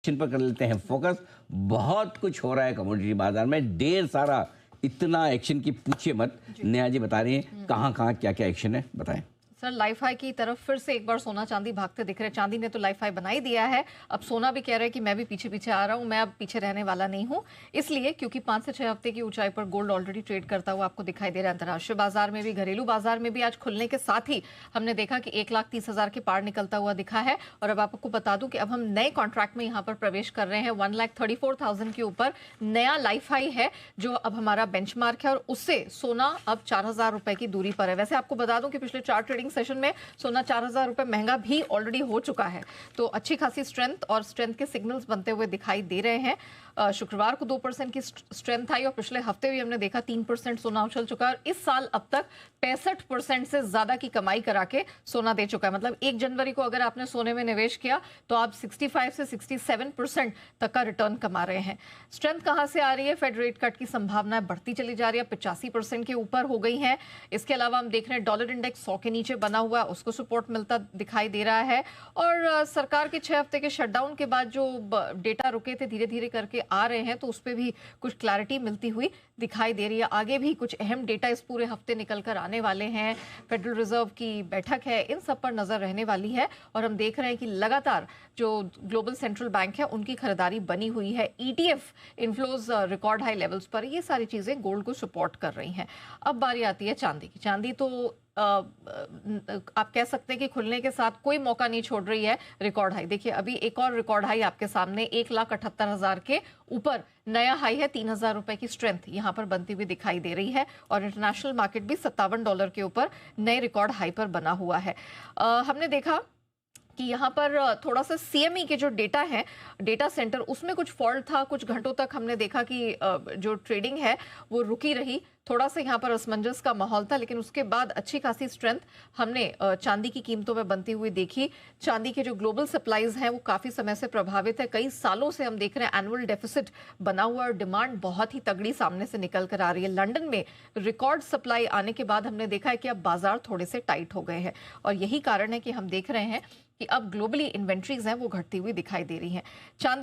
Action पर कर लेते हैं फोकस। बहुत कुछ हो रहा है कमोडिटी बाजार में, ढेर सारा, इतना एक्शन की पूछिए मत। नेहा जी बता रही हैं कहाँ कहाँ क्या क्या एक्शन है, बताएं। सर लाइफ हाई की तरफ फिर से एक बार सोना चांदी भागते दिख रहे हैं। चांदी ने तो लाइफ हाई बना ही दिया है, अब सोना भी कह रहा है कि मैं भी पीछे पीछे आ रहा हूं, मैं अब पीछे रहने वाला नहीं हूं। इसलिए क्योंकि 5 से 6 हफ्ते की ऊंचाई पर गोल्ड ऑलरेडी ट्रेड करता हुआ आपको दिखाई दे रहा है। अंतर्राष्ट्रीय बाजार में भी, घरेलू बाजार में भी आज खुलने के साथ ही हमने देखा कि 1,30,000 के पार निकलता हुआ दिखा है। और अब आपको बता दूं कि अब हम नए कॉन्ट्रैक्ट में यहाँ पर प्रवेश कर रहे हैं। 1,34,000 के ऊपर नया लाइफ हाई है जो अब हमारा बेंचमार्क है, और उससे सोना अब 4,000 रुपए की दूरी पर है। वैसे आपको बता दूं कि पिछले 4 ट्रेडिंग सेशन में सोना 4,000 रुपए महंगा भी ऑलरेडी हो चुका है। तो अच्छी खासी स्ट्रेंथ और स्ट्रेंथ के सिग्नल्स बनते हुए दिखाई दे रहे हैं। शुक्रवार को 2% की स्ट्रेंथ आई और पिछले हफ्ते भी हमने देखा 3% सोना उछल चुका है। और इस साल अब तक 65% से ज्यादा की कमाई करा के सोना दे चुका है। मतलब 1 जनवरी को अगर आपने सोने में निवेश किया तो आप 65 से 67% तक का रिटर्न कमा रहे हैं। स्ट्रेंथ कहां से आ रही है? फेड रेट कट की संभावनाएं बढ़ती चली जा रही है, 85% के ऊपर हो गई है। इसके अलावा हम देख रहे हैं डॉलर इंडेक्स 100 के नीचे बना हुआ है, उसको सपोर्ट मिलता दिखाई दे रहा है। और सरकार के 6 हफ्ते के शटडाउन के बाद जो डेटा रुके थे धीरे धीरे करके आ रहे हैं, तो उस पर भी कुछ क्लैरिटी मिलती हुई दिखाई दे रही है। आगे भी कुछ अहम डेटा इस पूरे हफ्ते निकल कर आने वाले हैं। फेडरल रिजर्व की बैठक है, इन सब पर नजर रहने वाली है। और हम देख रहे हैं कि लगातार जो ग्लोबल सेंट्रल बैंक है उनकी खरीदारी बनी हुई है। ETF inflows record high levels पर, ये सारी चीजें गोल्ड को सपोर्ट कर रही हैं। अब बारी आती है चांदी की। चांदी तो आप कह सकते हैं कि खुलने के साथ कोई मौका नहीं छोड़ रही है। रिकॉर्ड हाई देखिए, अभी एक और रिकॉर्ड हाई आपके सामने 1,78,000 के ऊपर नया हाई है। 3,000 रुपए की स्ट्रेंथ यहां पर बनती हुई दिखाई दे रही है। और इंटरनेशनल मार्केट भी $57 के ऊपर नए रिकॉर्ड हाई पर बना हुआ है। हमने देखा कि यहाँ पर थोड़ा सा सीएमई के जो डेटा है, डेटा सेंटर, उसमें कुछ फॉल्ट था। कुछ घंटों तक हमने देखा कि जो ट्रेडिंग है वो रुकी रही। थोड़ा सा यहाँ पर असमंजस का माहौल था, लेकिन उसके बाद अच्छी खासी स्ट्रेंथ हमने चांदी की कीमतों में बनती हुई देखी। चांदी के जो ग्लोबल सप्लाईज हैं वो काफी समय से प्रभावित है। कई सालों से हम देख रहे हैं एनुअल डेफिसिट बना हुआ और डिमांड बहुत ही तगड़ी सामने से निकल कर आ रही है। लंदन में रिकॉर्ड सप्लाई आने के बाद हमने देखा है कि अब बाजार थोड़े से टाइट हो गए हैं, और यही कारण है कि हम देख रहे हैं कि अब ग्लोबली इन्वेंट्रीज हैं वो घटती हुई दिखाई दे रही हैं। चांदी